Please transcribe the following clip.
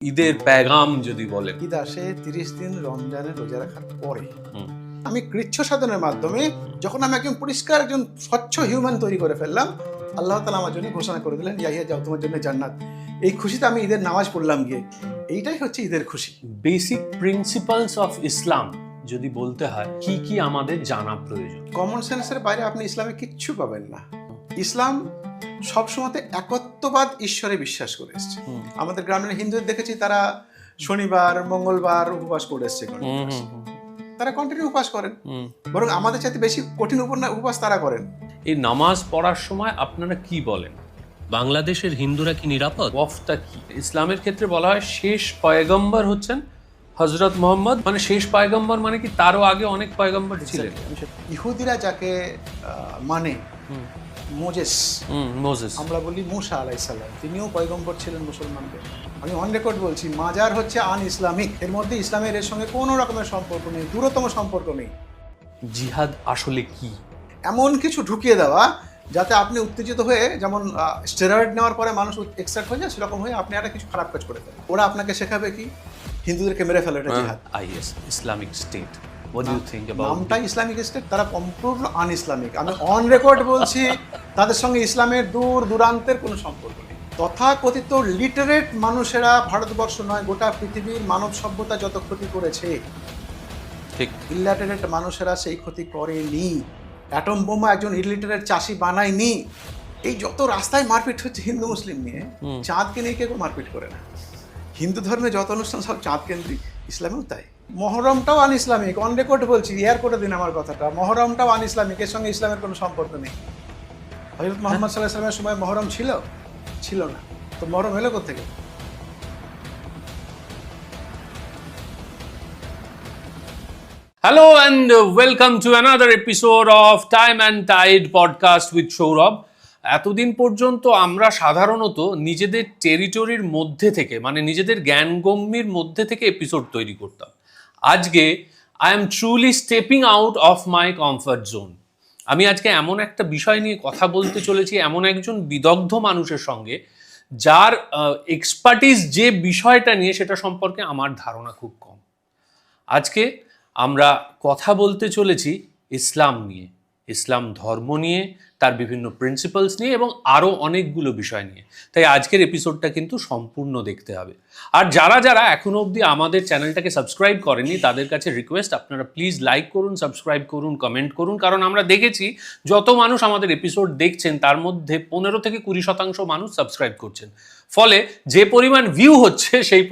ঈদের পেগাম যদি বলেন। ঈদ আসে 30 দিন রমজানের রোজা রাখার পরে। আমি কৃচ্ছ সাধনের মাধ্যমে যখন আমি একজন পরিষ্কার একজন স্বচ্ছ হিউম্যান তৈরি করে ফেললাম, আল্লাহ তাআলা আমার জন্য ঘোষণা করে দিলেন, ইয়া যাও তোমার জন্য জান্নাত। এই খুশিতে আমি ঈদের নামাজ পড়লাম গিয়ে। এইটাই হচ্ছে ঈদের খুশি। বেসিক প্রিন্সিপালস অফ ইসলাম যদি বলতে হয়, কি কি আমাদের জানা প্রয়োজন? কমন সেন্সের বাইরে আপনি ইসলামে কিচ্ছু পাবেন না। ইসলাম সবসময় একত্ববাদ ঈশ্বরে বিশ্বাস করে এসছে। আমাদের গ্রামের হিন্দুদের দেখেছি তারা শনিবার মঙ্গলবার উপবাস করে এসছে, তারা কন্টিনিউ উপবাস করেন, বরং আমাদের চাইতে বেশি কঠিন উপবাস তারা করেন। এই নামাজ পড়ার সময় আপনারা কি বলেন? বাংলাদেশের হিন্দুরা কি নিরাপদ? ওয়াফটা কি? ইসলামের ক্ষেত্রে বলা হয় শেষ পয়গম্বর হচ্ছেন হযরত মুহাম্মদ। মানে শেষ পয়গম্বর মানে কি তারও আগে অনেক পয়গম্বর ছিলেন। ইহুদিরা যাকে মানে মোজেস, আমরা বলি মুসা আলাইহিস সালাম, তিনিও পয়গম্বর ছিলেন মুসলমানদের। আমি অন রেকর্ড বলছি, মাজার হচ্ছে আন ইসলামিক। এর মধ্যে ইসলামের এর সঙ্গে কোনো রকমের সম্পর্ক নেই, দূরতম সম্পর্ক নেই। জিহাদ আসলে কি? এমন কিছু ঢুকিয়ে দেওয়া যাতে আপনি উত্তেজিত হয়ে, যেমন স্টেরয়েড নেওয়ার পরে মানুষ এক্সাইট হয়ে যায়, সেরকম হয়ে আপনি একটা কিছু খারাপ কাজ করে ফেলেন। ওরা আপনাকে শেখাবে কি? হিন্দুদেরকে মেরে ফেলে, এটা জিহাদ। Is, Islamic state. What do you think about নামটা ইসলামিক স্টেট, তারা সম্পূর্ণ আন ইসলামিক। আমি অন রেকর্ড বলছি, তাদের সঙ্গে ইসলামের দূর দূরান্তের কোনো সম্পর্ক নেই। তথাকথিত লিটারেট মানুষেরা ভারতবর্ষ নয়, গোটা পৃথিবীর মানব সভ্যতা যত ক্ষতি করেছে, ঠিক ইলিটারেট মানুষেরা সেই ক্ষতি করেনি। অ্যাটম বোমা একজন ইলিটারেট চাষি বানায়নি। এই যত রাস্তায় মারপিট হচ্ছে হিন্দু মুসলিম নিয়ে, চাঁদকে নিয়ে কেউ মারপিট করে না। হিন্দু ধর্মে যত অনুষ্ঠান সব চাঁদ কেন্দ্রিক, ইসলামেও তাই। মহরমটাও আন ইসলামিক, অন রেকর্ড বলছি, এয়ার করে দিন আমার কথাটা। মহরমটাও আন ইসলামিক, এর সঙ্গে ইসলামের কোনো সম্পর্ক নেই। হযরত মুহাম্মদ সাল্লাল্লাহু আলাইহি ওয়াসাল্লামের সময় মহরম ছিল না, তো মহরম এলো কোত্থেকে? Hello and welcome to another episode of Time and Tide podcast with Sourav. এতদিন পর্যন্ত আমরা সাধারণত নিজেদের টেরিটরির মধ্যে থেকে, মানে নিজেদের জ্ঞানগম্যের মধ্যে থেকে এপিসোড তৈরি করতাম। আজকে I am truly stepping out of my comfort zone. আমি আজকে এমন একটা বিষয় নিয়ে কথা বলতে চলেছি, এমন একজন বিদগ্ধ মানুষের সঙ্গে যার এক্সপার্টিস যে বিষয়টা নিয়ে সেটা সম্পর্কে আমার ধারণা খুব কম। আজকে আমরা কথা বলতে চলেছি ইসলাম নিয়ে, ইসলাম ধর্ম নিয়ে, তার বিভিন্ন প্রিন্সিপালস নিয়ে এবং আরও অনেকগুলো বিষয় নিয়ে। তাই আজকের এপিসোডটা কিন্তু সম্পূর্ণ দেখতে হবে। আর যারা যারা এখনো অবধি আমাদের চ্যানেলটাকে সাবস্ক্রাইব করেনি, তাদের কাছে রিকোয়েস্ট, আপনারা প্লিজ লাইক করুন, সাবস্ক্রাইব করুন, কমেন্ট করুন। কারণ আমরা দেখেছি যত মানুষ আমাদের এপিসোড দেখছেন তার মধ্যে 15 থেকে 20% মানুষ সাবস্ক্রাইব করছেন। ফলে যে পরিমাণ ভিউ হচ্ছে সেই